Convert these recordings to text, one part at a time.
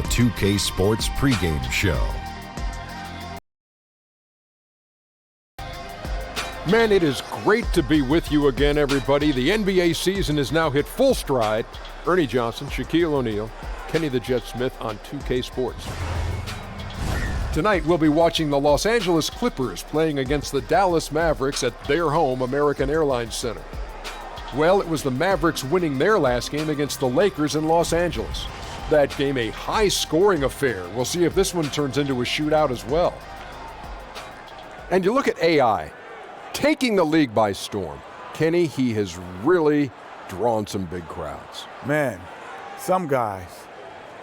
the 2K Sports pregame show. Man, it is great to be with you again, everybody. The NBA season has now hit full stride. Ernie Johnson, Shaquille O'Neal, Kenny the Jet Smith on 2K Sports. Tonight, we'll be watching the Los Angeles Clippers playing against the Dallas Mavericks at their home, American Airlines Center. Well, it was the Mavericks winning their last game against the Lakers in Los Angeles. That game a high-scoring affair. We'll see if this one turns into a shootout as well. And you look at AI, taking the league by storm. Kenny, he has really drawn some big crowds. Man, some guys,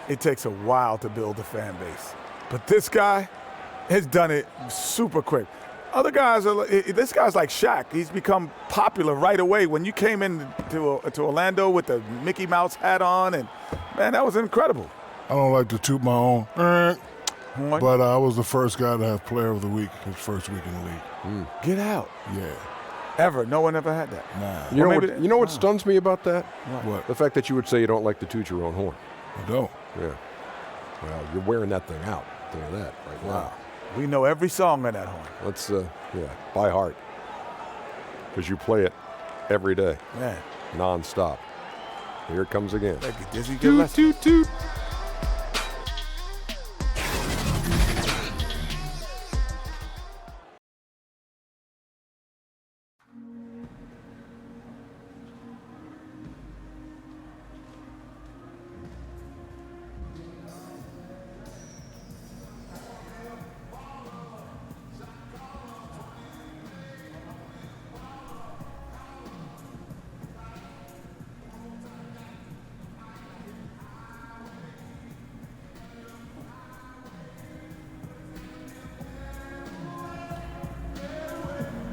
it takes a while to build a fan base. But this guy has done it super quick. Other guys, this guy's like Shaq. He's become popular right away. When you came in to Orlando with the Mickey Mouse hat on, and man, that was incredible. I don't like to toot my own, but I was the first guy to have Player of the Week his first week in the league. Get out. Yeah. Ever. No one ever had that. Nah. You know what stuns me about that? What? The fact that you would say you don't like to toot your own horn. I don't. Yeah. Well, you're wearing that thing out. Think of that right now. We know every song on that horn. Let's, by heart. Because you play it every day. Man. Non-stop. Here it comes again. Toot, toot, toot.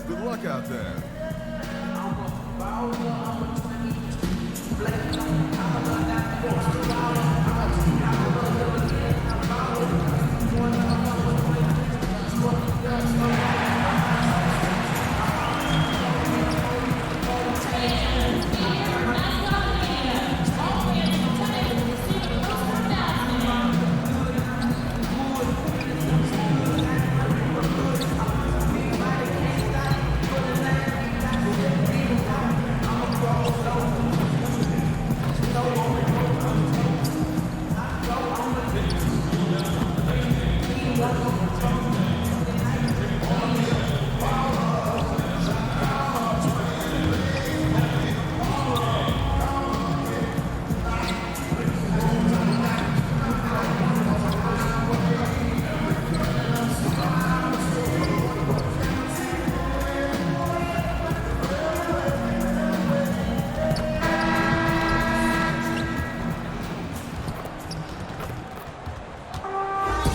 Good luck out there.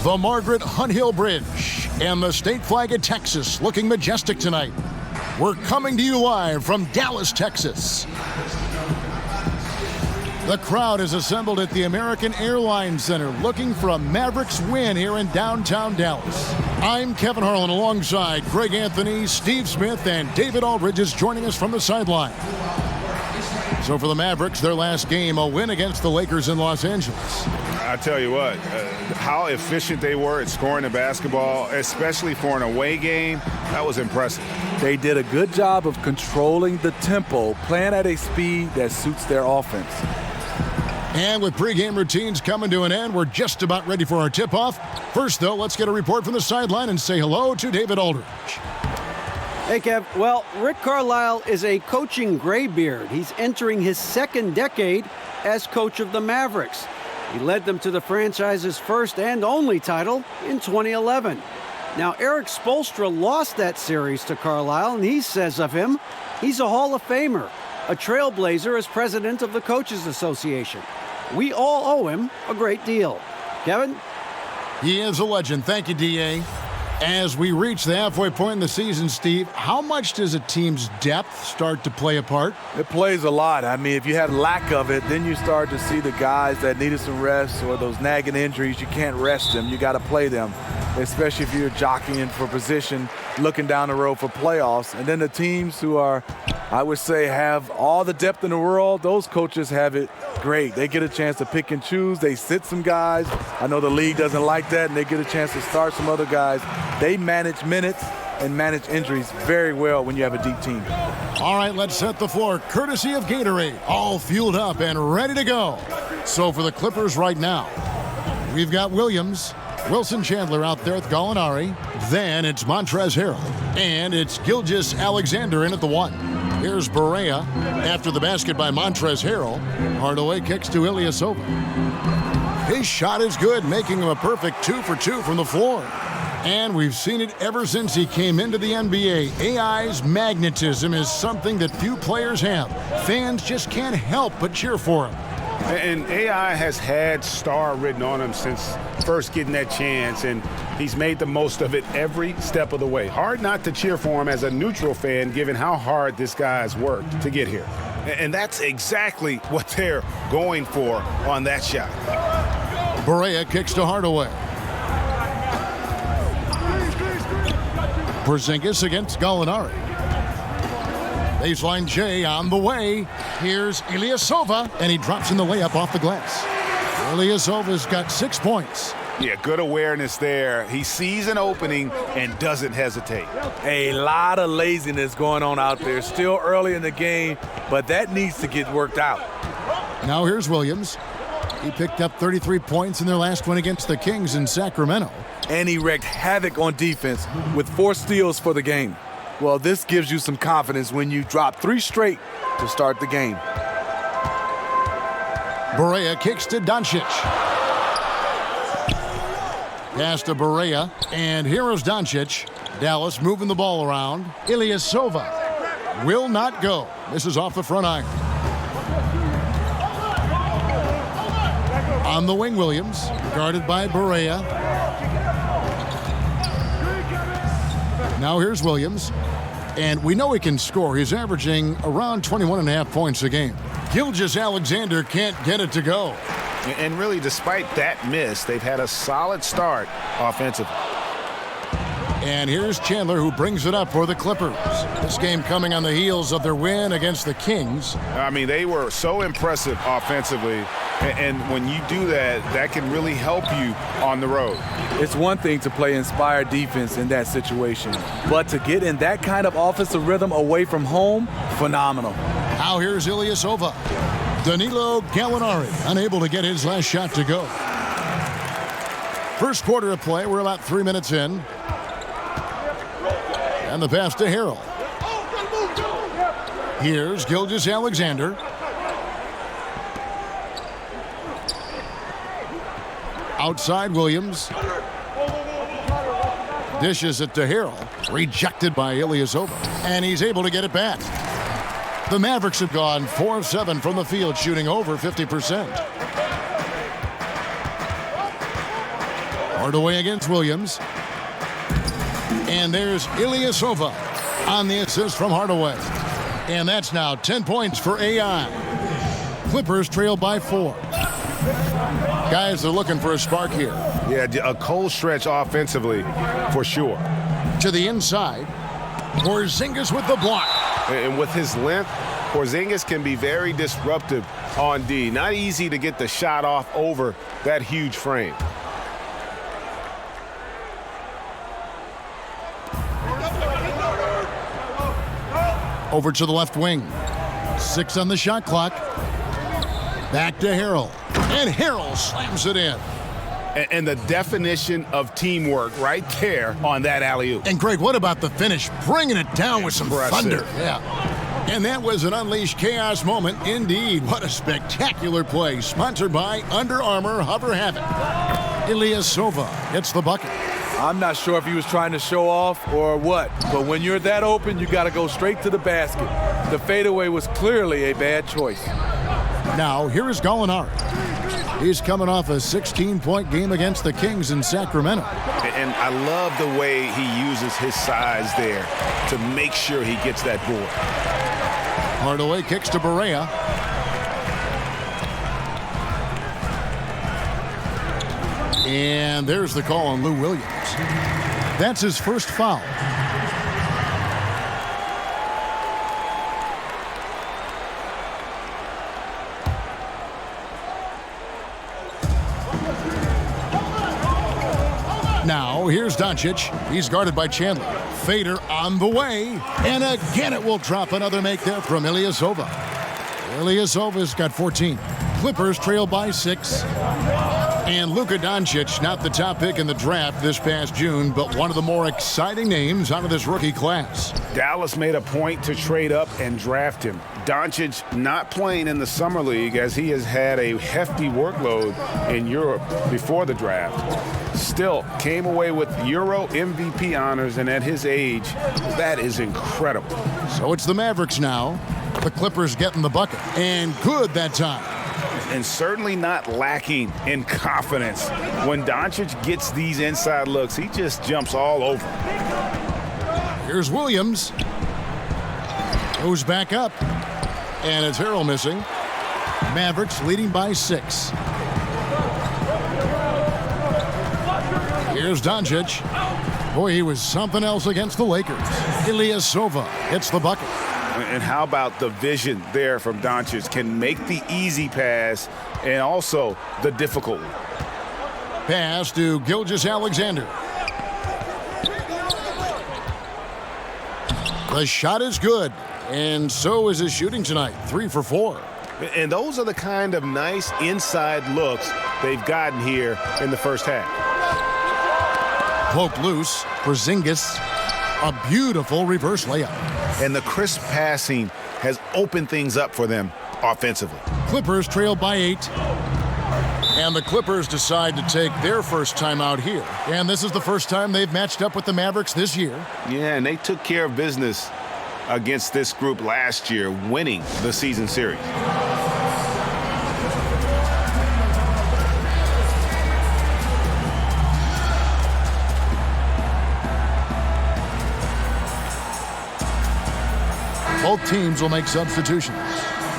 The Margaret Hunt Hill Bridge and the state flag of Texas looking majestic tonight. We're coming to you live from Dallas, Texas. The crowd is assembled at the American Airlines Center looking for a Mavericks win here in downtown Dallas. I'm Kevin Harlan alongside Greg Anthony, Steve Smith, and David Aldridge is joining us from the sideline. So for the Mavericks, their last game, a win against the Lakers in Los Angeles. I tell you what, how efficient they were at scoring the basketball, especially for an away game, that was impressive. They did a good job of controlling the tempo, playing at a speed that suits their offense. And with pregame routines coming to an end, we're just about ready for our tip-off. First, though, let's get a report from the sideline and say hello to David Aldridge. Hey, Kev. Well, Rick Carlisle is a coaching graybeard. He's entering his second decade as coach of the Mavericks. He led them to the franchise's first and only title in 2011. Now, Eric Spoelstra lost that series to Carlisle, and he says of him, he's a Hall of Famer, a trailblazer as president of the Coaches Association. We all owe him a great deal. Kevin? He is a legend. Thank you, D.A. As we reach the halfway point in the season, Steve, how much does a team's depth start to play a part? It plays a lot. I mean, if you had lack of it, then you start to see the guys that needed some rest or those nagging injuries, you can't rest them. You got to play them, especially if you're jockeying for position, looking down the road for playoffs. And then the teams who are I would say have all the depth in the world. Those coaches have it great. They get a chance to pick and choose. They sit some guys. I know the league doesn't like that, and they get a chance to start some other guys. They manage minutes and manage injuries very well when you have a deep team. All right, let's set the floor courtesy of Gatorade. All fueled up and ready to go. So for the Clippers right now, we've got Williams, Wilson Chandler out there with Gallinari. Then it's Montrezl Harrell. And it's Gilgeous-Alexander in at the 1. Here's Barea after the basket by Montrezl Harrell. Hardaway kicks to Ilyasova. His shot is good, making him a perfect 2 for 2 from the floor. And we've seen it ever since he came into the NBA. AI's magnetism is something that few players have. Fans just can't help but cheer for him. And AI has had star written on him since first getting that chance, and he's made the most of it every step of the way. Hard not to cheer for him as a neutral fan, given how hard this guy has worked to get here. And that's exactly what they're going for on that shot. Barea kicks to Hardaway. Porzingis against Gallinari. Baseline J on the way. Here's Ilyasova, and he drops in the layup off the glass. Ilyasova's got 6 points. Yeah, good awareness there. He sees an opening and doesn't hesitate. A lot of laziness going on out there. Still early in the game, but that needs to get worked out. Now here's Williams. He picked up 33 points in their last one against the Kings in Sacramento. And he wreaked havoc on defense with 4 steals for the game. Well, this gives you some confidence when you drop 3 straight to start the game. Barea kicks to Doncic. Pass to Barea, and here is Doncic. Dallas moving the ball around. Ilyasova will not go. This is off the front iron. On the wing, Williams, guarded by Barea. Now here's Williams, and we know he can score. He's averaging around 21.5 points a game. Gilgeous-Alexander can't get it to go. And really, despite that miss, they've had a solid start offensively. And here's Chandler, who brings it up for the Clippers. This game coming on the heels of their win against the Kings. I mean, they were so impressive offensively. And when you do that, that can really help you on the road. It's one thing to play inspired defense in that situation, but to get in that kind of offensive rhythm away from home, phenomenal. Now here's Ilyasova. Danilo Gallinari unable to get his last shot to go. First quarter of play, we're about 3 minutes in. And the pass to Harrell. Here's Gilgeous-Alexander. Outside Williams. Dishes it to Harrell. Rejected by Ilyasova. And he's able to get it back. The Mavericks have gone 4 of 7 from the field, shooting over 50%. Hardaway against Williams. And there's Ilyasova on the assist from Hardaway. And that's now 10 points for AI. Clippers trail by 4. Guys are looking for a spark here. Yeah, a cold stretch offensively for sure. To the inside. Porzingis with the block. And with his length, Porzingis can be very disruptive on D. Not easy to get the shot off over that huge frame. Over to the left wing. 6 on the shot clock. Back to Harrell. And Harrell slams it in. And the definition of teamwork right there on that alley-oop. And Greg, what about the finish? Bringing it down with some Impressive. thunder. Yeah. And that was an unleashed chaos moment indeed. What a spectacular play. Sponsored by Under Armour Hover Havoc. Ilyasova gets the bucket. I'm not sure if he was trying to show off or what, but when you're that open, you got to go straight to the basket. The fadeaway was clearly a bad choice. Now, here is Gallinari. He's coming off a 16-point game against the Kings in Sacramento. And I love the way he uses his size there to make sure he gets that board. Hardaway kicks to Barea. And there's the call on Lou Williams. That's his first foul. here's Doncic. He's guarded by Chandler. Fader on the way. And again, it will drop another make there from Ilyasova. Ilyasova's got 14. Clippers trail by 6. And Luka Doncic, not the top pick in the draft this past June, but one of the more exciting names out of this rookie class. Dallas made a point to trade up and draft him. Doncic not playing in the summer league as he has had a hefty workload in Europe before the draft. Still came away with Euro MVP honors, and at his age, that is incredible. So it's the Mavericks now. The Clippers getting the bucket, and good that time. And certainly not lacking in confidence. When Doncic gets these inside looks, he just jumps all over. Here's Williams. Goes back up. And it's Harrell missing. Mavericks leading by 6. Here's Doncic. Boy, he was something else against the Lakers. Ilyasova hits the bucket. And how about the vision there from Doncic? Can make the easy pass and also the difficult one. Pass to Gilgeous-Alexander. The shot is good, and so is his shooting tonight. 3 for 4. And those are the kind of nice inside looks they've gotten here in the first half. Poked loose. Porzingis. A beautiful reverse layup. And the crisp passing has opened things up for them offensively. Clippers trail by 8. And the Clippers decide to take their first time out here. And this is the first time they've matched up with the Mavericks this year. Yeah, and they took care of business against this group last year, winning the season series. Both teams will make substitutions.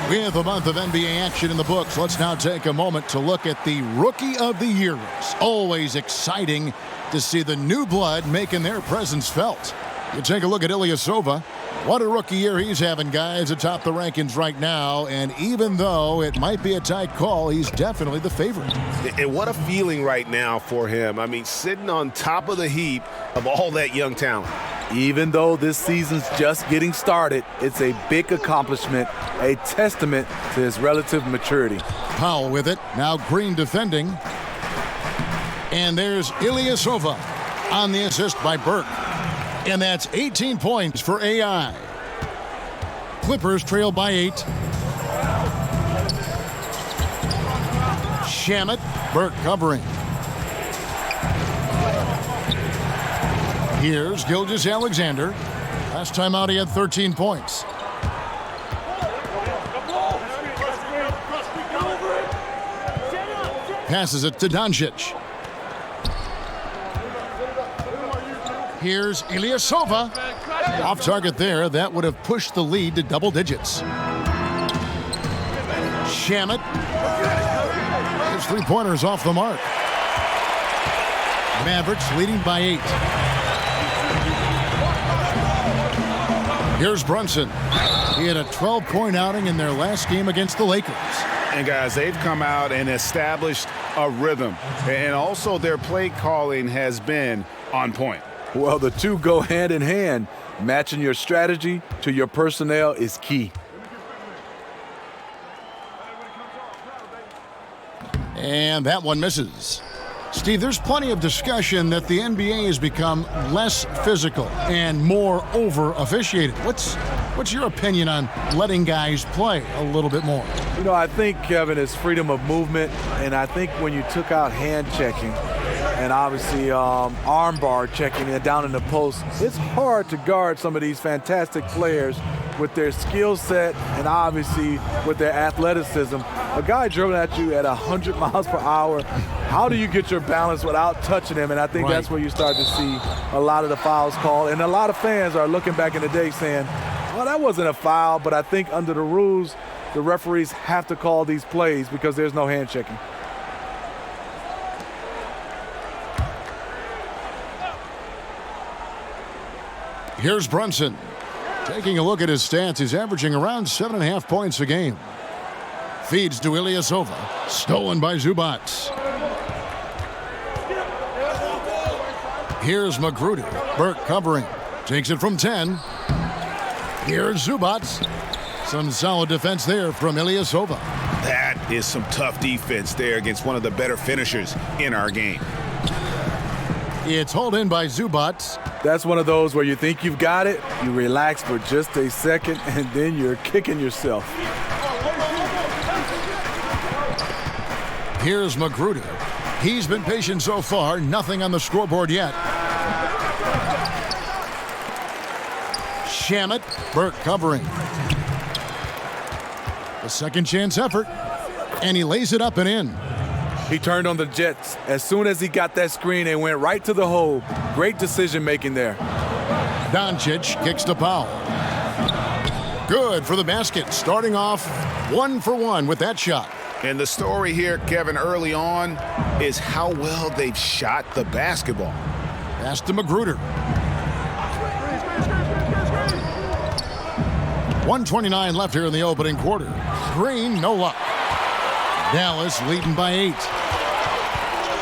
With a month of NBA action in the books, let's now take a moment to look at the Rookie of the Year race. Always exciting to see the new blood making their presence felt. You take a look at Ilyasova. What a rookie year he's having, guys, atop the rankings right now. And even though it might be a tight call, he's definitely the favorite. And what a feeling right now for him. I mean, sitting on top of the heap of all that young talent. Even though this season's just getting started, it's a big accomplishment, a testament to his relative maturity. Powell with it. Now Green defending. And there's Ilyasova on the assist by Burke. And that's 18 points for AI. Clippers trail by 8. Shamet, Burke covering. Here's Gilgeous-Alexander. Last time out, he had 13 points. Passes it to Doncic. Here's Ilyasova. Off target there. That would have pushed the lead to double digits. Shamet. His three-pointers off the mark. Mavericks leading by 8. Here's Brunson. He had a 12-point outing in their last game against the Lakers. And guys, they've come out and established a rhythm. And also their play calling has been on point. Well, the two go hand in hand. Matching your strategy to your personnel is key. And that one misses. Steve, there's plenty of discussion that the NBA has become less physical and more over-officiated. What's your opinion on letting guys play a little bit more? You know, I think, Kevin, it's freedom of movement, and I think when you took out hand checking and obviously arm bar checking and down in the post, it's hard to guard some of these fantastic players with their skill set and obviously with their athleticism. A guy dribbling at you at 100 miles per hour, how do you get your balance without touching him? And I think that's where you start to see a lot of the fouls called. And a lot of fans are looking back in the day saying, well, that wasn't a foul, but I think under the rules, the referees have to call these plays because there's no hand checking. Here's Brunson. Taking a look at his stats, he's averaging around 7.5 points a game. Feeds to Ilyasova. Stolen by Zubac. Here's Magruder. Burke covering. Takes it from 10. Here's Zubac. Some solid defense there from Ilyasova. That is some tough defense there against one of the better finishers in our game. It's hauled in by Zubac. That's one of those where you think you've got it, you relax for just a second, and then you're kicking yourself. Here's Magruder. He's been patient so far, nothing on the scoreboard yet. Shamet, Burke covering. A second chance effort, and he lays it up and in. He turned on the Jets. As soon as he got that screen, they went right to the hole. Great decision making there. Doncic kicks to Powell. Good for the basket, starting off 1 for 1 with that shot. And the story here, Kevin, early on is how well they've shot the basketball. Pass to Magruder. 1:29 left here in the opening quarter. Green, no luck. Dallas leading by 8.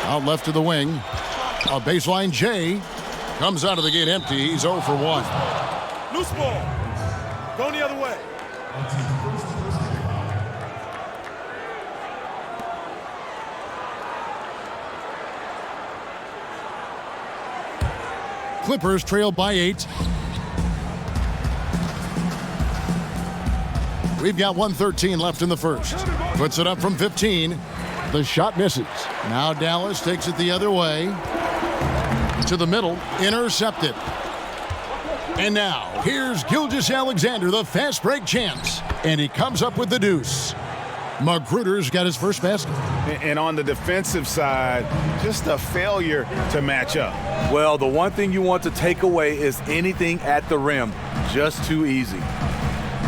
Out left to the wing. A baseline J. Comes out of the gate empty. He's 0 for 1. Loose ball. Going the other way. Clippers trail by 8. We've got 1:13 left in the first. Puts it up from 15. The shot misses. Now Dallas takes it the other way. To the middle. Intercepted. And now, here's Gilgeous-Alexander, the fast break chance. And he comes up with the deuce. Magruder's got his first basket. And on the defensive side, just a failure to match up. Well, the one thing you want to take away is anything at the rim. Just too easy.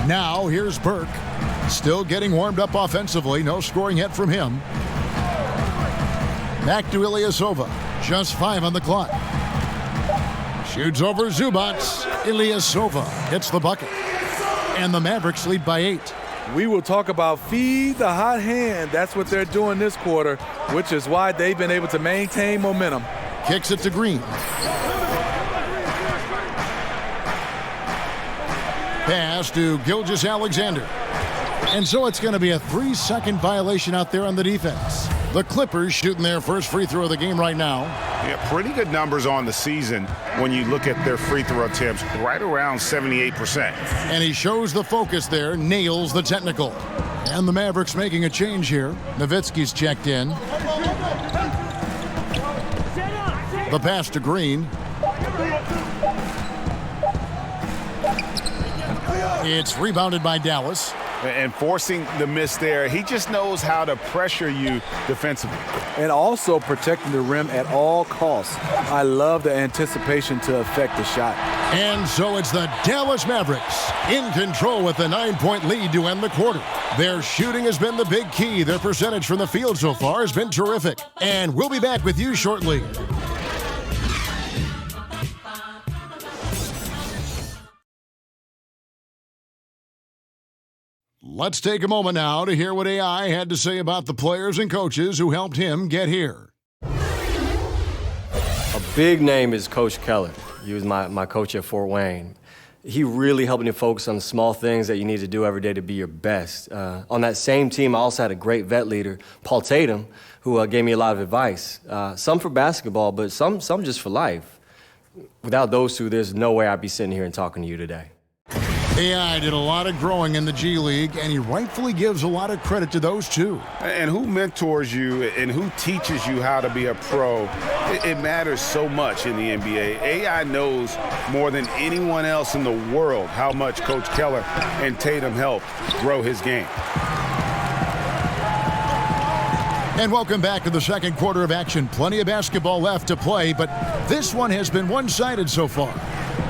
Now, here's Burke. Still getting warmed up offensively. No scoring yet from him. Back to Ilyasova. Just 5 on the clock. Shoots over Zubac. Ilyasova hits the bucket. And the Mavericks lead by 8. We will talk about feed the hot hand. That's what they're doing this quarter, which is why they've been able to maintain momentum. Kicks it to Green. Pass to Gilgeous-Alexander. And so it's going to be a 3-second violation out there on the defense. The Clippers shooting their first free throw of the game right now. Yeah, pretty good numbers on the season when you look at their free throw attempts, right around 78%. And he shows the focus there, nails the technical. And the Mavericks making a change here. Nowitzki's checked in. The pass to Green. It's rebounded by Dallas. And forcing the miss there, he just knows how to pressure you defensively. And also protecting the rim at all costs. I love the anticipation to affect the shot. And so it's the Dallas Mavericks in control with a 9-point lead to end the quarter. Their shooting has been the big key. Their percentage from the field so far has been terrific. And we'll be back with you shortly. Let's take a moment now to hear what AI had to say about the players and coaches who helped him get here. A big name is Coach Keller. He was my coach at Fort Wayne. He really helped me to focus on the small things that you need to do every day to be your best. On that same team, I also had a great vet leader, Paul Tatum, who gave me a lot of advice. Some for basketball, but some just for life. Without those two, there's no way I'd be sitting here and talking to you today. AI did a lot of growing in the G League, and he rightfully gives a lot of credit to those two. And who mentors you and who teaches you how to be a pro, it matters so much in the NBA. AI knows more than anyone else in the world how much Coach Keller and Tatum helped grow his game. And welcome back to the second quarter of action. Plenty of basketball left to play, but this one has been one-sided so far.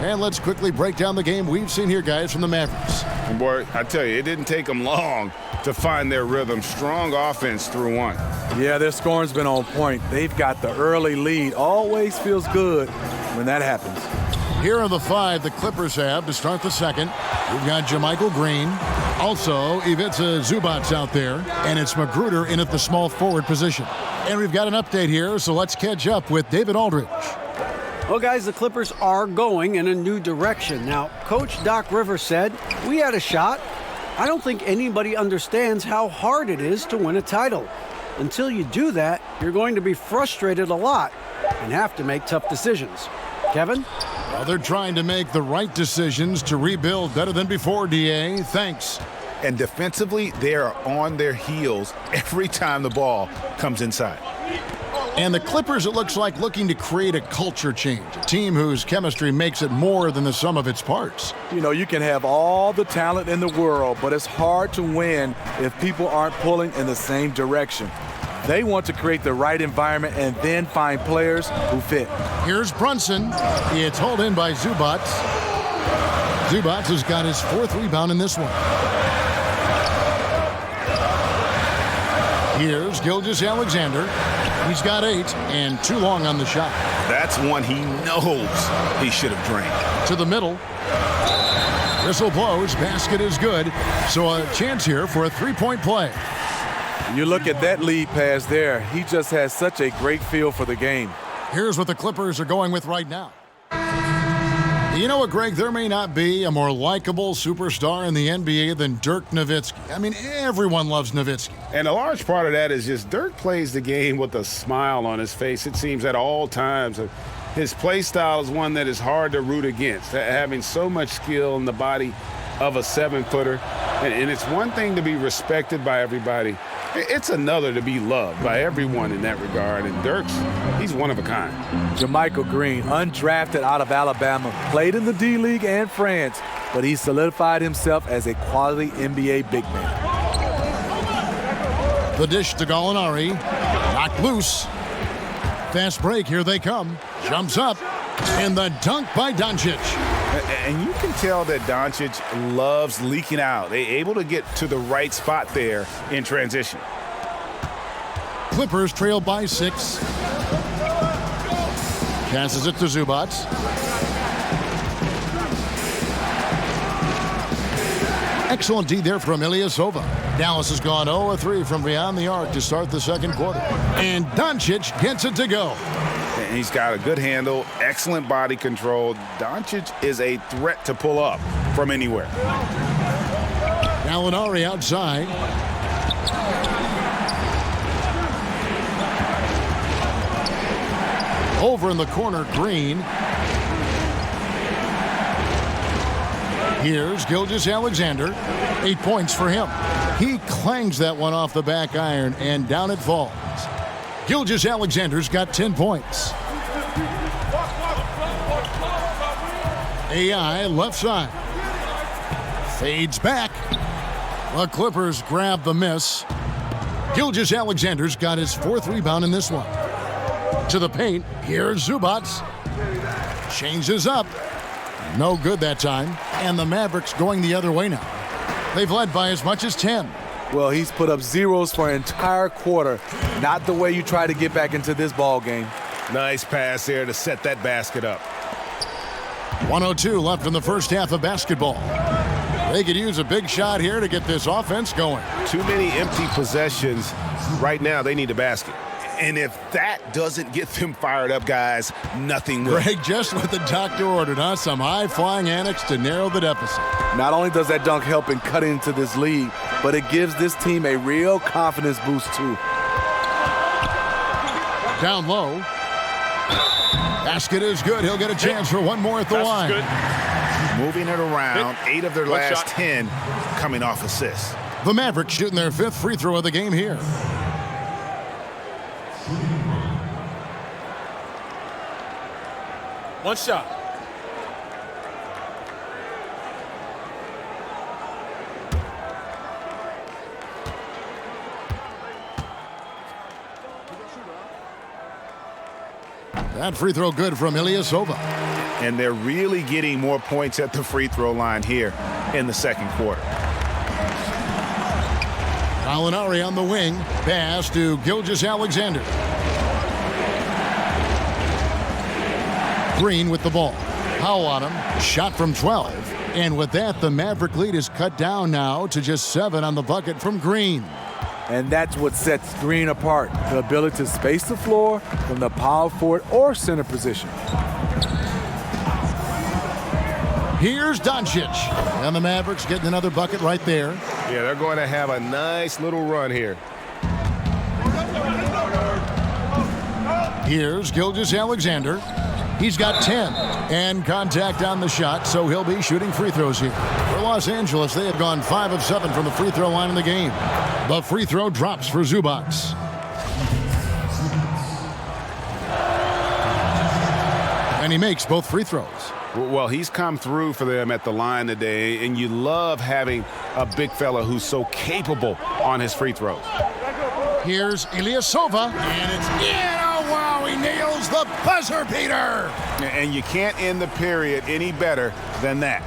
And let's quickly break down the game we've seen here, guys, from the Mavericks. And boy, I tell you, it didn't take them long to find their rhythm. Strong offense through one. Yeah, their scoring's been on point. They've got the early lead. Always feels good when that happens. Here are the 5 the Clippers have to start the second. We've got JaMychal Green. Also, Ivica Zubac out there. And it's Magruder in at the small forward position. And we've got an update here, so let's catch up with David Aldridge. Well, guys, the Clippers are going in a new direction. Now, Coach Doc Rivers said, "We had a shot. I don't think anybody understands how hard it is to win a title. Until you do that, you're going to be frustrated a lot and have to make tough decisions." Kevin? Well, they're trying to make the right decisions to rebuild better than before, DA. Thanks. And defensively, they are on their heels every time the ball comes inside. And the Clippers, it looks like, looking to create a culture change, a team whose chemistry makes it more than the sum of its parts. You know, you can have all the talent in the world, but it's hard to win if people aren't pulling in the same direction. They want to create the right environment and then find players who fit. Here's Brunson. It's hauled in by Zubac. Zubac has got his 4th rebound in this one. Here's Gilgeous-Alexander. He's got 8 and too long on the shot. That's one he knows he should have drained. To the middle. Whistle blows. Basket is good. So a chance here for a 3-point play. You look at that lead pass there. He just has such a great feel for the game. Here's what the Clippers are going with right now. You know what, Greg? There may not be a more likable superstar in the NBA than Dirk Nowitzki. I mean, everyone loves Nowitzki. And a large part of that is just Dirk plays the game with a smile on his face, it seems, at all times. His play style is one that is hard to root against, having so much skill in the body of a 7-footer. And it's one thing to be respected by everybody. It's another to be loved by everyone in that regard. And Dirk's, he's one of a kind. JaMychal Green, undrafted out of Alabama, played in the D-League and France, but he solidified himself as a quality NBA big man. The dish to Gallinari. Knocked loose. Fast break, here they come. Jumps up. And the dunk by Doncic. And you can tell that Doncic loves leaking out. They're able to get to the right spot there in transition. Clippers trail by 6. Passes it to Zubac. Excellent D there from Ilyasova. Dallas has gone 0-3 from beyond the arc to start the second quarter. And Doncic gets it to go. And he's got a good handle, excellent body control. Doncic is a threat to pull up from anywhere. Gallinari outside. Over in the corner, Green. Here's Gilgeous-Alexander. 8 points for him. He clangs that one off the back iron, and down it falls. Gilgeous-Alexander's got 10 points. AI left side. Fades back. The Clippers grab the miss. Gilgeous-Alexander's got his 4th rebound in this one. To the paint. Here's Zubac. Changes up. No good that time. And the Mavericks going the other way now. They've led by as much as 10. Well, he's put up zeros for an entire quarter. Not the way you try to get back into this ball game. Nice pass there to set that basket up. 1:02 left in the first half of basketball. They could use a big shot here to get this offense going. Too many empty possessions. Right now, they need a basket. And if that doesn't get them fired up, guys, nothing will. Greg, just what the doctor ordered, huh? Some high-flying antics to narrow the deficit. Not only does that dunk help in cutting into this lead, but it gives this team a real confidence boost, too. Down low. Basket is good. He'll get a chance for one more at the line. Good. Moving it around. 8 of their last 10 coming off assists. The Mavericks shooting their 5th free throw of the game here. One shot. That free throw good from Ilyasova. And they're really getting more points at the free throw line here in the second quarter. Gallinari on the wing. Pass to Gilgeous-Alexander. Green with the ball. Powell on him. Shot from 12. And with that, the Maverick lead is cut down now to just 7 on the bucket from Green. And that's what sets Green apart, the ability to space the floor from the power forward or center position. Here's Doncic. And the Mavericks getting another bucket right there. Yeah, they're going to have a nice little run here. Here's Gilgeous-Alexander. He's got 10. And contact on the shot, so he'll be shooting free throws here. For Los Angeles, they have gone 5 of 7 from the free throw line in the game. The free throw drops for Zubac. And he makes both free throws. Well, he's come through for them at the line today, and you love having a big fella who's so capable on his free throws. Here's Ilyasova, and it's in. Oh, wow, he nails the buzzer beater. And you can't end the period any better than that.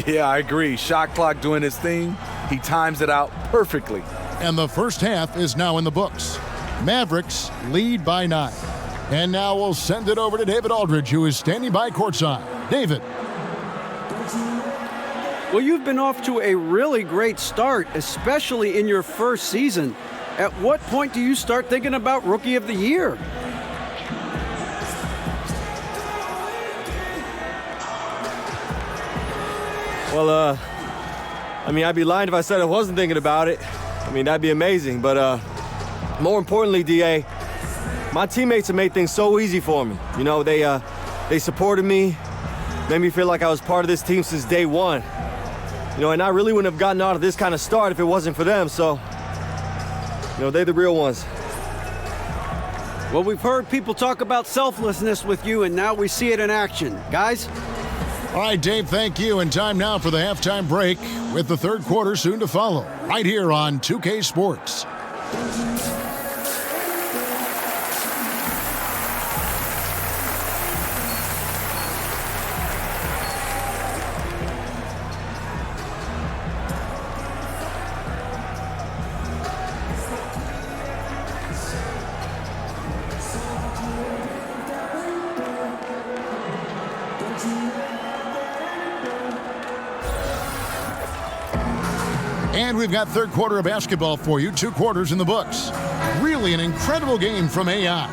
Yeah, I agree. Shot clock doing his thing. He times it out perfectly. And the first half is now in the books. Mavericks lead by 9. And now we'll send it over to David Aldridge, who is standing by courtside. David. Well, you've been off to a really great start, especially in your first season. At what point do you start thinking about Rookie of the Year? Well, I mean, I'd be lying if I said I wasn't thinking about it. I mean, that'd be amazing. But more importantly, DA, my teammates have made things so easy for me. You know, they supported me, made me feel like I was part of this team since day one. You know, and I really wouldn't have gotten out of this kind of start if it wasn't for them. So, you know, they're the real ones. Well, we've heard people talk about selflessness with you, and now we see it in action. Guys? All right, Dave, thank you. And time now for the halftime break with the third quarter soon to follow right here on 2K Sports. And we've got third quarter of basketball for you, 2 quarters in the books. Really an incredible game from AI.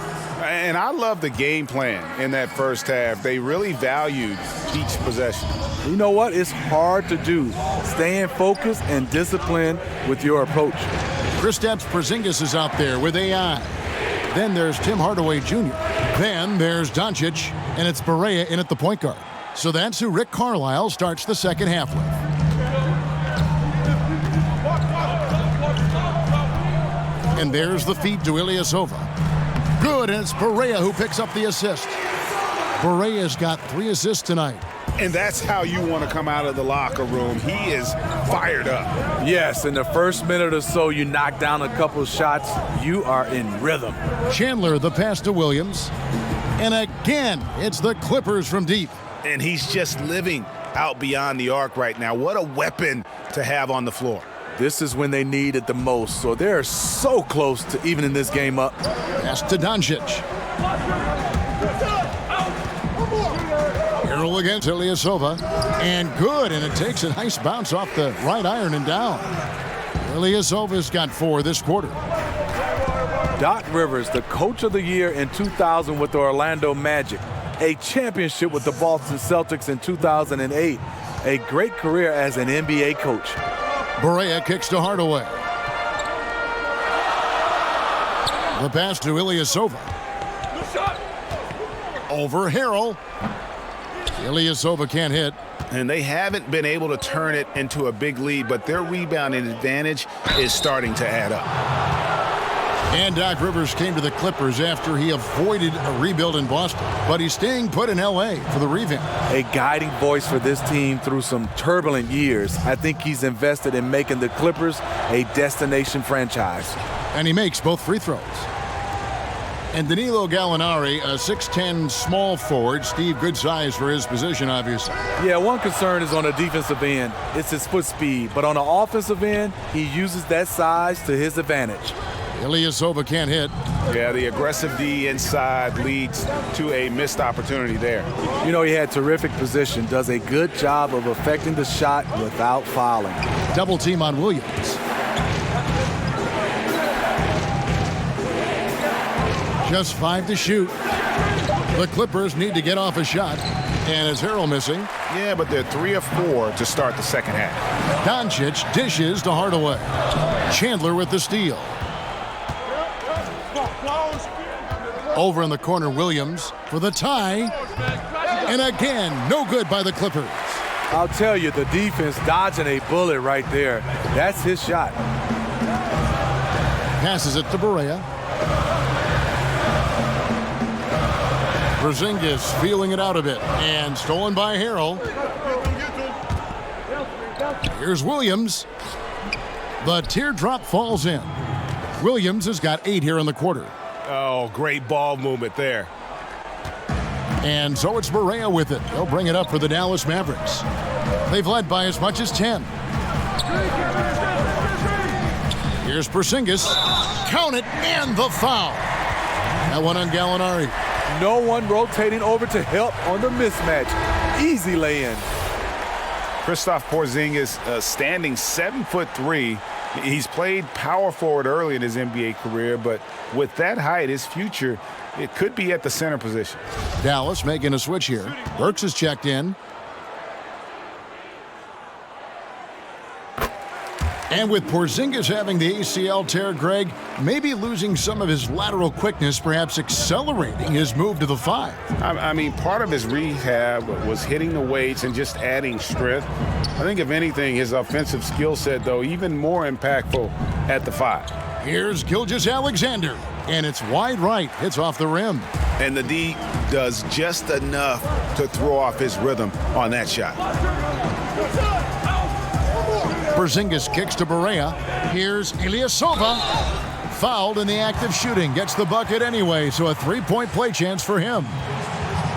And I love the game plan in that first half. They really valued each possession. You know what? It's hard to do. Staying focused and disciplined with your approach. Kristaps Porzingis is out there with AI. Then there's Tim Hardaway Jr. Then there's Doncic, and it's Barea in at the point guard. So that's who Rick Carlisle starts the second half with. And there's the feed to Ilyasova. Good, and it's Barea who picks up the assist. Barea's got 3 assists tonight. And that's how you want to come out of the locker room. He is fired up. Yes, in the first minute or so, you knock down a couple of shots. You are in rhythm. Chandler, the pass to Williams. And again, it's the Clippers from deep. And he's just living out beyond the arc right now. What a weapon to have on the floor. This is when they need it the most, so they're so close to evening this game up. Pass to Doncic. Carroll against Ilyasova. And good, and it takes a nice bounce off the right iron and down. Ilyasova's got 4 this quarter. Doc Rivers, the coach of the year in 2000 with the Orlando Magic. A championship with the Boston Celtics in 2008. A great career as an NBA coach. Barea kicks to Hardaway. The pass to Ilyasova. Over Harrell. Ilyasova can't hit. And they haven't been able to turn it into a big lead, but their rebounding advantage is starting to add up. And Doc Rivers came to the Clippers after he avoided a rebuild in Boston, but he's staying put in L.A. for the revamp. A guiding voice for this team through some turbulent years. I think he's invested in making the Clippers a destination franchise. And he makes both free throws. And Danilo Gallinari, a 6'10 small forward. Steve, good size for his position, obviously. Yeah, one concern is on the defensive end. It's his foot speed. But on the offensive end, he uses that size to his advantage. Ilyasova can't hit. Yeah, the aggressive D inside leads to a missed opportunity there. You know, he had terrific position, does a good job of affecting the shot without fouling. Double team on Williams. Just 5 to shoot. The Clippers need to get off a shot. And is Harrell missing? Yeah, but they're 3 of 4 to start the second half. Doncic dishes to Hardaway. Chandler with the steal. Over in the corner, Williams for the tie. And again, no good by the Clippers. I'll tell you, the defense dodging a bullet right there. That's his shot. Passes it to Barea. Porzingis feeling it out a bit. And stolen by Harrell. Here's Williams. The teardrop falls in. Williams has got 8 here in the quarter. Oh, great ball movement there. And so it's Barea with it. They'll bring it up for the Dallas Mavericks. They've led by as much as 10. Here's Porzingis. Count it, and the foul. That one on Gallinari. No one rotating over to help on the mismatch. Easy lay-in. Kristaps Porzingis, standing 7'3". He's played power forward early in his NBA career, but with that height, his future, it could be at the center position. Dallas making a switch here. Burks is checked in. And with Porzingis having the ACL tear, Greg, maybe losing some of his lateral quickness, perhaps accelerating his move to the 5. I mean, part of his rehab was hitting the weights and just adding strength. I think, if anything, his offensive skill set, though, even more impactful at the 5. Here's Gilgeous-Alexander, and it's wide right. Hits off the rim. And the D does just enough to throw off his rhythm on that shot. Porzingis kicks to Barea. Here's Ilyasova. Fouled in the act of shooting. Gets the bucket anyway, so a 3-point play chance for him.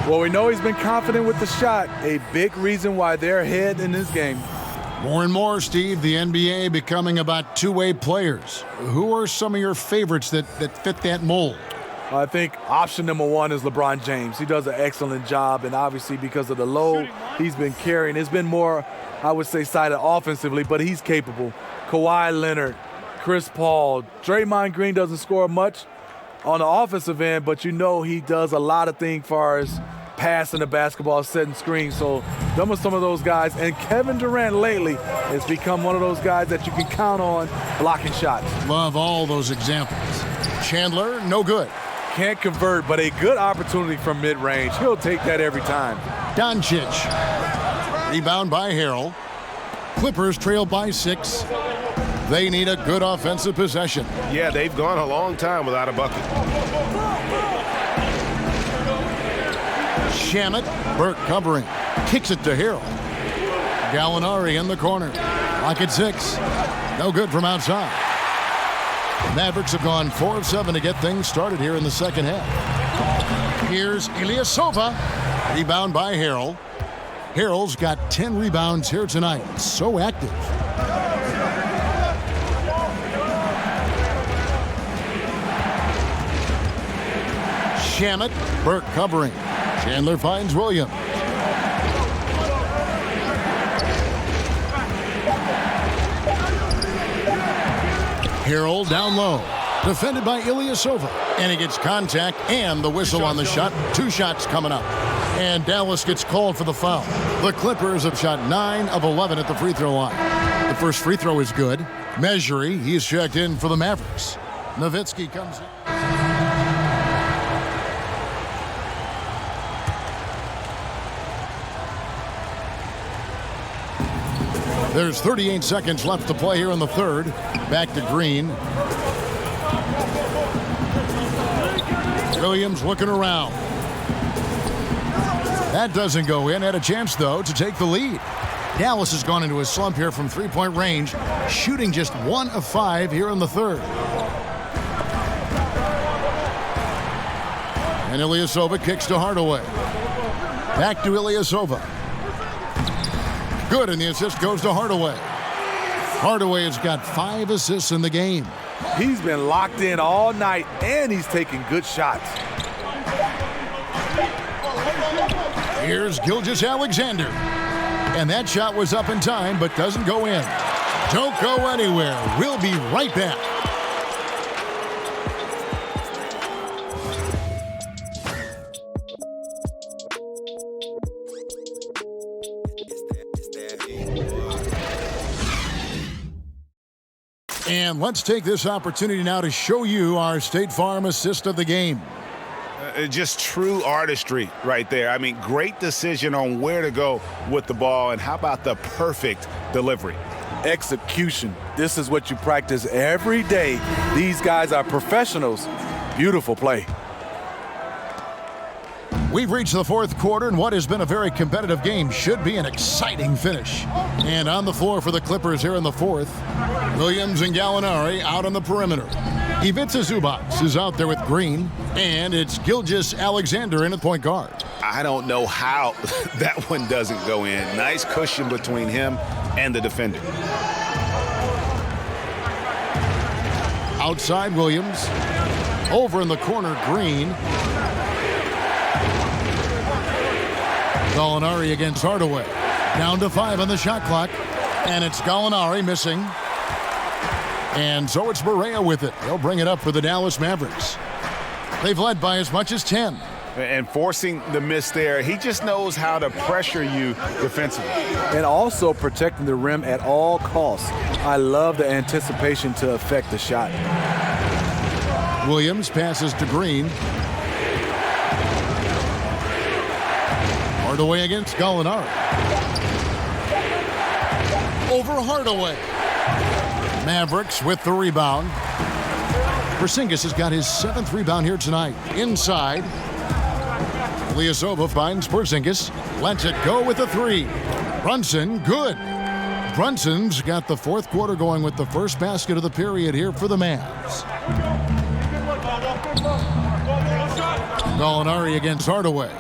Well, we know he's been confident with the shot. A big reason why they're ahead in this game. More and more, Steve, the NBA becoming about two-way players. Who are some of your favorites that fit that mold? I think option number 1 is LeBron James. He does an excellent job, and obviously because of the load he's been carrying, it's been more, I would say, sided offensively, but he's capable. Kawhi Leonard, Chris Paul, Draymond Green doesn't score much on the offensive end, but you know he does a lot of things as far as passing the basketball, setting screens. So them are some of those guys. And Kevin Durant lately has become one of those guys that you can count on blocking shots. Love all those examples. Chandler, no good. Can't convert, but a good opportunity from mid-range. He'll take that every time. Doncic. Rebound by Harrell. Clippers trail by 6. They need a good offensive possession. Yeah, they've gone a long time without a bucket. Shamet, Burke covering. Kicks it to Harrell. Gallinari in the corner. Lock at 6. No good from outside. Mavericks have gone 4 of 7 to get things started here in the second half. Here's Ilyasova. Rebound by Harrell. Harrell's got 10 rebounds here tonight. So active. Shamet, Burke covering. Chandler finds Williams. Harrell down low. Defended by Ilyasova. And he gets contact and the whistle on the shot. 2 shots coming up. And Dallas gets called for the foul. The Clippers have shot 9 of 11 at the free throw line. The first free throw is good. Mejri, he's checked in for the Mavericks. Nowitzki comes in. There's 38 seconds left to play here in the third. Back to Green. Williams looking around. That doesn't go in. Had a chance, though, to take the lead. Dallas has gone into a slump here from three-point range, shooting just 1 of 5 here in the third. And Ilyasova kicks to Hardaway. Back to Ilyasova. Good, and the assist goes to Hardaway. Hardaway has got 5 assists in the game. He's been locked in all night, and he's taking good shots. Here's Gilgeous-Alexander. And that shot was up in time, but doesn't go in. Don't go anywhere. We'll be right back. And let's take this opportunity now to show you our State Farm assist of the game. Just true artistry right there. I mean, great decision on where to go with the ball, and how about the perfect delivery? Execution. This is what you practice every day. These guys are professionals. Beautiful play. We've reached the fourth quarter, and what has been a very competitive game should be an exciting finish. And on the floor for the Clippers here in the fourth, Williams and Gallinari out on the perimeter. Ivica Zubac is out there with Green, and it's Gilgeous Alexander in at point guard. I don't know how that one doesn't go in. Nice cushion between him and the defender. Outside Williams. Over in the corner, Green. Gallinari against Hardaway. Down to 5 on the shot clock. And it's Gallinari missing. And so it's Barea with it. They'll bring it up for the Dallas Mavericks. They've led by as much as 10. And forcing the miss there, he just knows how to pressure you defensively. And also protecting the rim at all costs. I love the anticipation to affect the shot. Williams passes to Green. Hardaway against Gallinari. Over Hardaway. Mavericks with the rebound. Porzingis has got his 7th rebound here tonight. Inside. Ilyasova finds Porzingis. Lets it go with the 3. Brunson, good. Brunson's got the fourth quarter going with the first basket of the period here for the Mavs. Gallinari against Hardaway.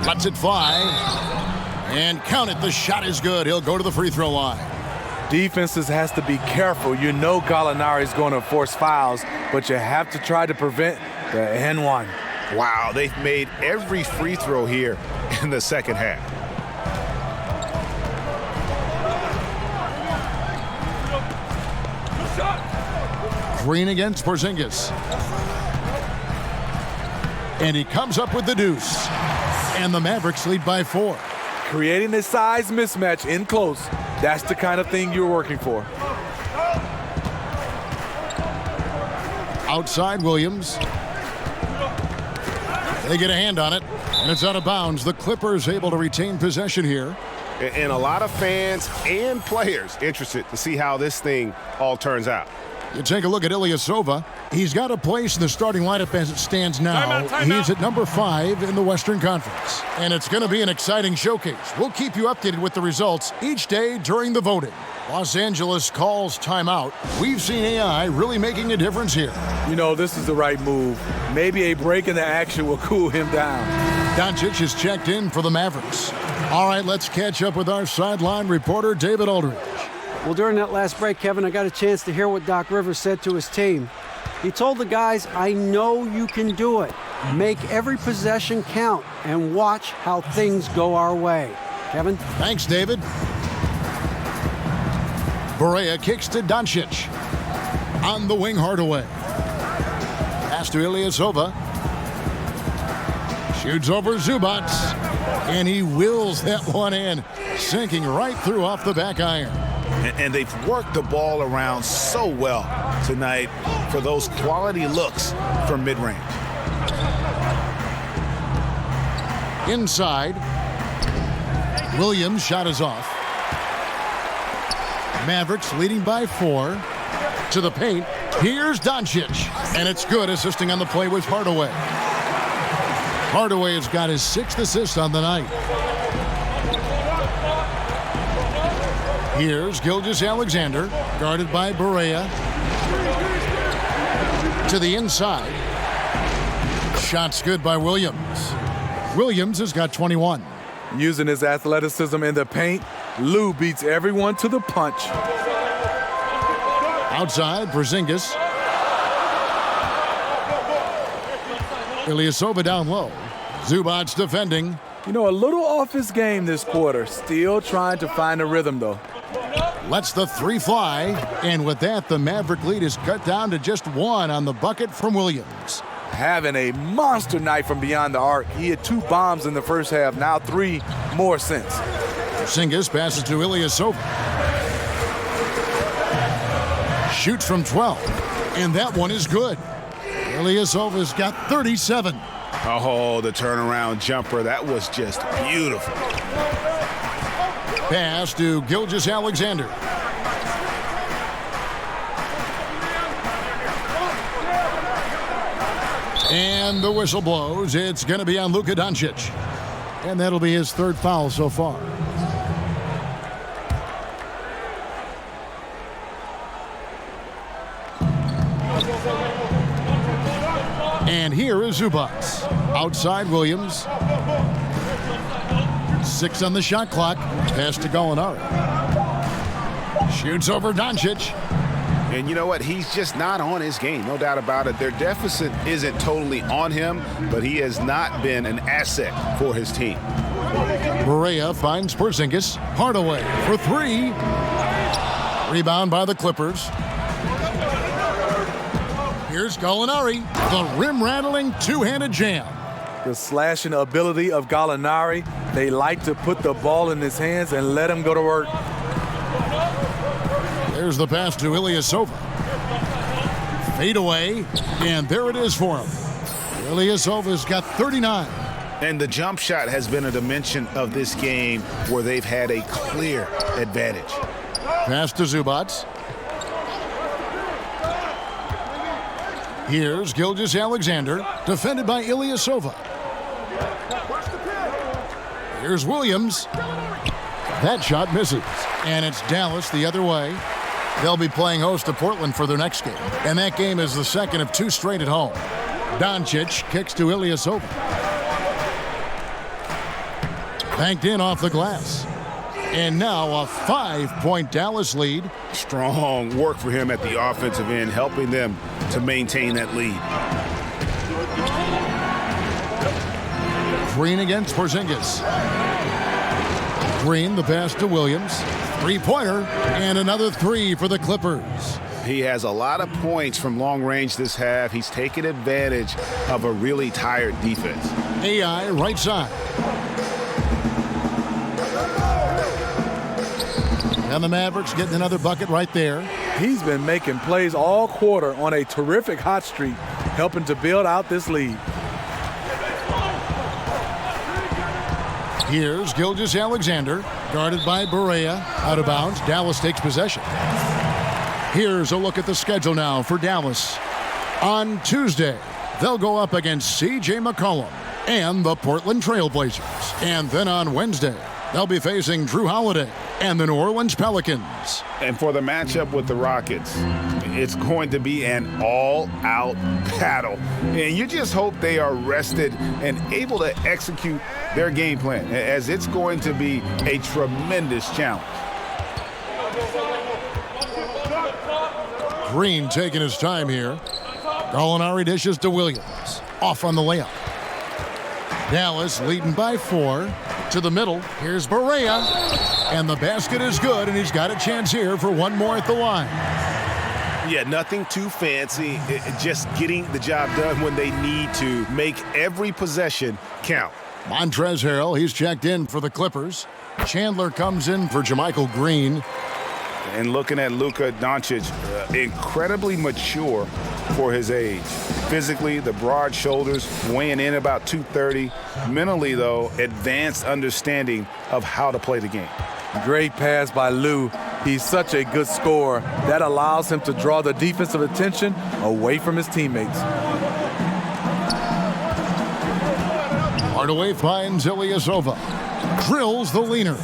Lets it fly. And count it, the shot is good. He'll go to the free throw line. Defenses has to be careful. You know Gallinari is going to force fouls, but you have to try to prevent the N1. Wow, they've made every free throw here in the second half. Green against Porzingis. And he comes up with the deuce. And the Mavericks lead by 4. Creating a size mismatch in close. That's the kind of thing you're working for. Outside Williams. They get a hand on it, and it's out of bounds. The Clippers able to retain possession here. And a lot of fans and players interested to see how this thing all turns out. You take a look at Ilyasova. He's got a place in the starting lineup as it stands now. He's at number 5 in the Western Conference. And it's going to be an exciting showcase. We'll keep you updated with the results each day during the voting. Los Angeles calls timeout. We've seen AI really making a difference here. You know, this is the right move. Maybe a break in the action will cool him down. Doncic is checked in for the Mavericks. All right, let's catch up with our sideline reporter, David Aldridge. Well, during that last break, Kevin, I got a chance to hear what Doc Rivers said to his team. He told the guys, I know you can do it. Make every possession count and watch how things go our way. Kevin? Thanks, David. Barea kicks to Doncic. On the wing, Hardaway. Pass to Ilyasova. Shoots over Zubac. And he wills that one in, sinking right through off the back iron. And they've worked the ball around so well tonight for those quality looks from mid-range. Inside. Williams' shot is off. Mavericks leading by 4. To the paint. Here's Doncic. And it's good, assisting on the play with Hardaway. Hardaway has got his 6th assist on the night. Here's Gilgeous Alexander, guarded by Barea. To the inside. Shot's good by Williams. Williams has got 21. Using his athleticism in the paint, Lou beats everyone to the punch. Outside, Porzingis. Ilyasova down low. Zubac defending. You know, a little off his game this quarter. Still trying to find a rhythm, though. Lets the 3 fly. And with that, the Maverick lead is cut down to just 1 on the bucket from Williams. Having a monster night from beyond the arc. He had 2 bombs in the first half, now 3 more since. Porzingis passes to Ilyasova. Shoots from 12. And that one is good. Ilyasova's got 37. Oh, the turnaround jumper. That was just beautiful. Pass to Gilgeous-Alexander. And the whistle blows. It's going to be on Luka Doncic. And that'll be his third foul so far. And here is Zubac. Outside Williams. 6 on the shot clock. Pass to Gallinari. Shoots over Doncic. And you know what? He's just not on his game, no doubt about it. Their deficit isn't totally on him, but he has not been an asset for his team. Barea finds Porzingis. Hardaway for 3. Rebound by the Clippers. Here's Gallinari. The rim-rattling two-handed jam. The slashing ability of Gallinari. They like to put the ball in his hands and let him go to work. There's the pass to Ilyasova. Fade away, and there it is for him. Ilyasova's got 39. And the jump shot has been a dimension of this game where they've had a clear advantage. Pass to Zubac. Here's Gilgeous-Alexander, defended by Ilyasova. Here's Williams. That shot misses. And it's Dallas the other way. They'll be playing host to Portland for their next game. And that game is the second of 2 straight at home. Doncic kicks to Ilyasova. Banked in off the glass. And now a 5-point Dallas lead. Strong work for him at the offensive end, helping them to maintain that lead. Green against Porzingis. Green, the pass to Williams. Three-pointer, and another 3 for the Clippers. He has a lot of points from long range this half. He's taken advantage of a really tired defense. AI right side. And the Mavericks getting another bucket right there. He's been making plays all quarter on a terrific hot streak, helping to build out this lead. Here's Gilgeous-Alexander, guarded by Barea, out of bounds. Dallas takes possession. Here's a look at the schedule now for Dallas. On Tuesday, they'll go up against C.J. McCollum and the Portland Trail Blazers. And then on Wednesday, they'll be facing Drew Holiday and the New Orleans Pelicans. And for the matchup with the Rockets, it's going to be an all-out battle. And you just hope they are rested and able to execute their game plan, as it's going to be a tremendous challenge. Green taking his time here. Gallinari dishes to Williams. Off on the layup. Dallas leading by 4. To the middle. Here's Barea. And the basket is good, and he's got a chance here for one more at the line. Yeah, nothing too fancy. Just getting the job done when they need to. Make every possession count. Montrezl Harrell, he's checked in for the Clippers. Chandler comes in for Jermichael Green. And looking at Luka Doncic, incredibly mature for his age. Physically, the broad shoulders, weighing in about 230. Mentally, though, advanced understanding of how to play the game. Great pass by Lou. He's such a good scorer. That allows him to draw the defensive attention away from his teammates. Hardaway finds Ilyasova. Drills the leaner.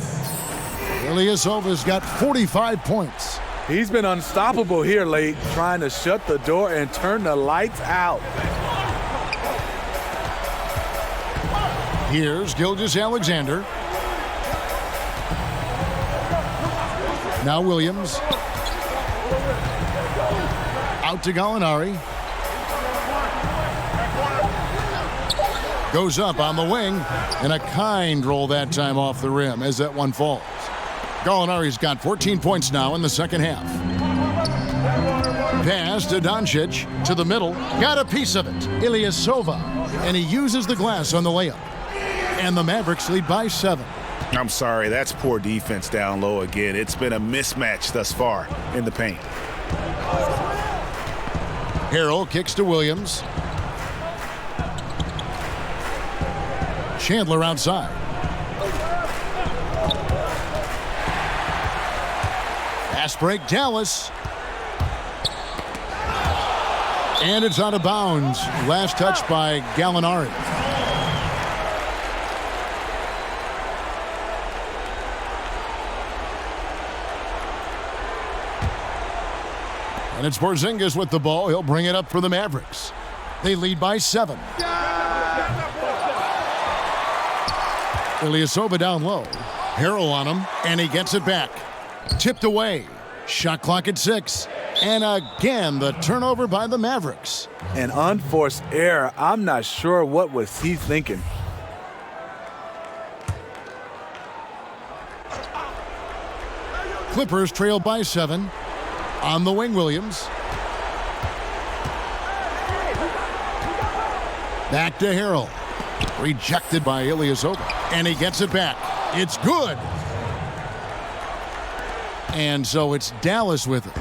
Ilyasova's got 45 points. He's been unstoppable here late, trying to shut the door and turn the lights out. Here's Gilgeous-Alexander. Now Williams. Out to Gallinari. Goes up on the wing, and a kind roll that time off the rim as that one falls. Gallinari's got 14 points now in the second half. Pass to Doncic, to the middle, got a piece of it. Ilyasova, and he uses the glass on the layup. And the Mavericks lead by 7. I'm sorry, that's poor defense down low again. It's been a mismatch thus far in the paint. Harrell kicks to Williams. Chandler outside. Fast break, Dallas. And it's out of bounds. Last touch by Gallinari. And it's Porzingis with the ball. He'll bring it up for the Mavericks. They lead by 7. Ilyasova down low. Harrell on him, and he gets it back. Tipped away. Shot clock at 6. And again, the turnover by the Mavericks. An unforced error. I'm not sure what was he thinking. Clippers trail by 7. On the wing, Williams. Back to Harrell. Rejected by Ilyasova. And he gets it back. It's good. And so it's Dallas with it.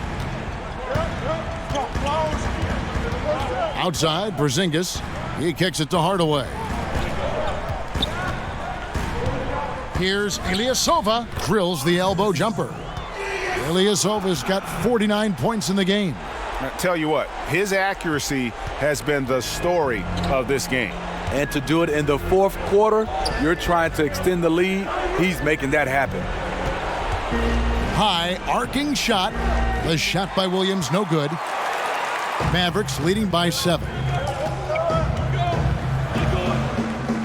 Outside, Porzingis. He kicks it to Hardaway. Here's Ilyasova. Drills the elbow jumper. Ilyasova's got 49 points in the game. I tell you what, his accuracy has been the story of this game. And to do it in the fourth quarter, you're trying to extend the lead. He's making that happen. High arcing shot. The shot by Williams, no good. Mavericks leading by 7.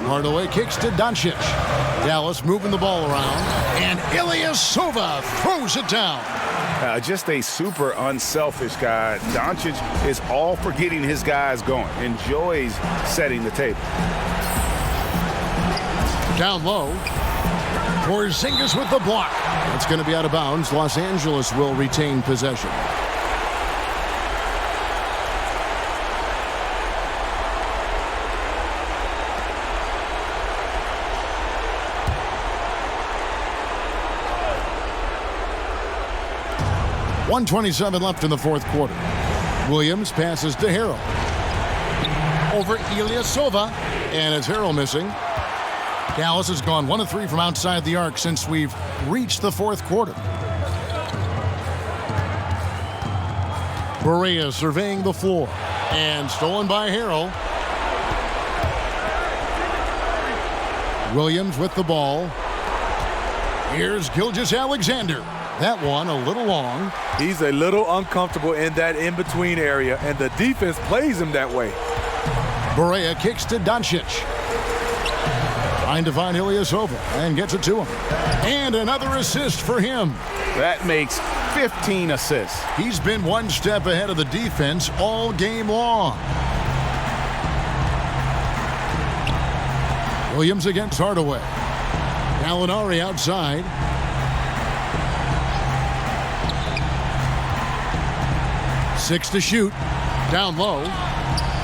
Hardaway kicks to Doncic. Dallas moving the ball around. And Ilyasova throws it down. Just a super unselfish guy. Doncic is all for getting his guys going. Enjoys setting the table. Down low. Porzingis with the block. It's going to be out of bounds. Los Angeles will retain possession. .127 left in the fourth quarter. Williams passes to Harrell. Over Ilyasova. And it's Harrell missing. Dallas has gone 1 of 3 from outside the arc since we've reached the fourth quarter. Berea surveying the floor. And stolen by Harrell. Williams with the ball. Here's Gilgeous-Alexander. That one a little long. He's a little uncomfortable in that in-between area, and the defense plays him that way. Berea kicks to Doncic. Trying to find Ilyasova and gets it to him. And another assist for him. That makes 15 assists. He's been one step ahead of the defense all game long. Williams against Hardaway. Gallinari outside. Six to shoot. Down low.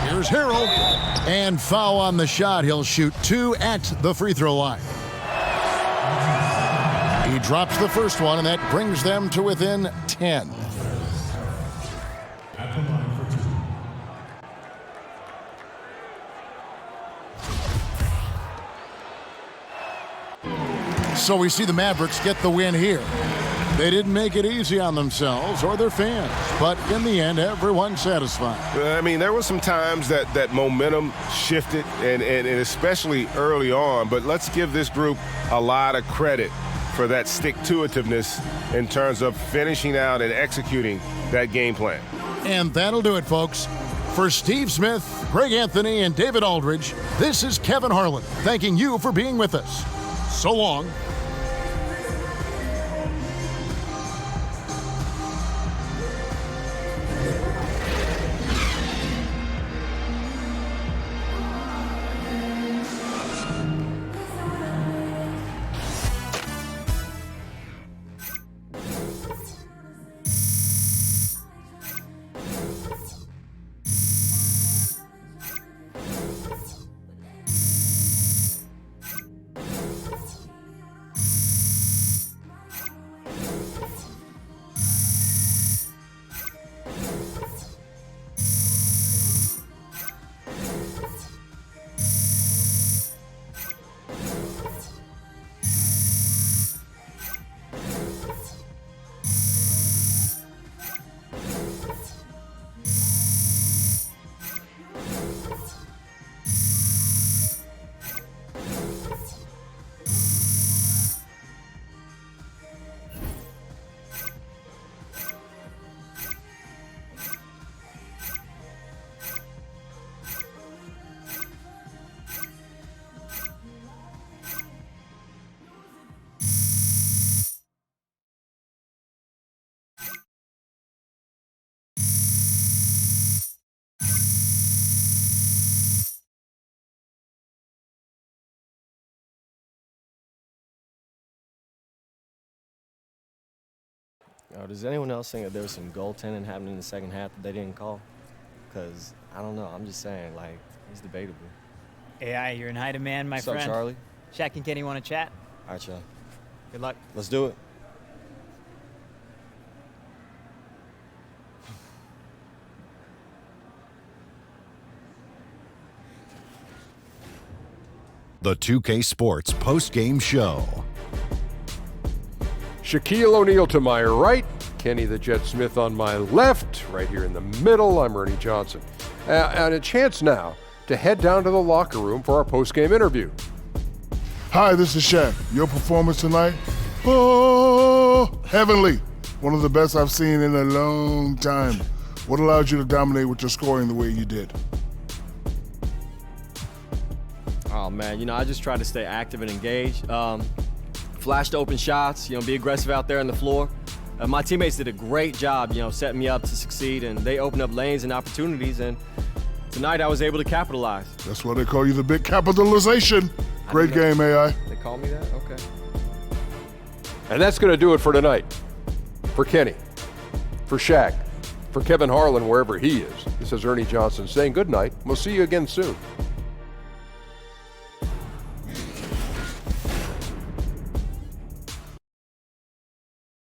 Here's Harrell. And foul on the shot. He'll shoot 2 at the free throw line. He drops the first one, and that brings them to within 10. So we see the Mavericks get the win here. They didn't make it easy on themselves or their fans, but in the end, everyone's satisfied. I mean, there were some times that momentum shifted, and especially early on, but let's give this group a lot of credit for that stick-to-itiveness in terms of finishing out and executing that game plan. And that'll do it, folks. For Steve Smith, Greg Anthony, and David Aldridge, this is Kevin Harlan thanking you for being with us. So long. Does anyone else think that there was some goaltending happening in the second half that they didn't call? Because, I don't know. I'm just saying, like, it's debatable. AI, you're in high demand, my What's friend. up, Charlie? Shaq and Kenny want to chat? All right, Charlie. Good luck. Let's do it. The 2K Sports post-game show. Shaquille O'Neal to my right, Kenny the Jet Smith on my left, right here in the middle. I'm Ernie Johnson. And a chance now to head down to the locker room for our post-game interview. Hi, this is Shaq. Your performance tonight? Oh, heavenly. One of the best I've seen in a long time. What allowed you to dominate with your scoring the way you did? Oh, man, I just try to stay active and engaged. Flashed open shots, be aggressive out there on the floor. My teammates did a great job, setting me up to succeed, and they opened up lanes and opportunities, and tonight I was able to capitalize. That's why they call you the big capitalization. Great game, AI. They call me that? Okay. And that's going to do it for tonight. For Kenny, for Shaq, for Kevin Harlan, wherever he is. This is Ernie Johnson saying good night. We'll see you again soon.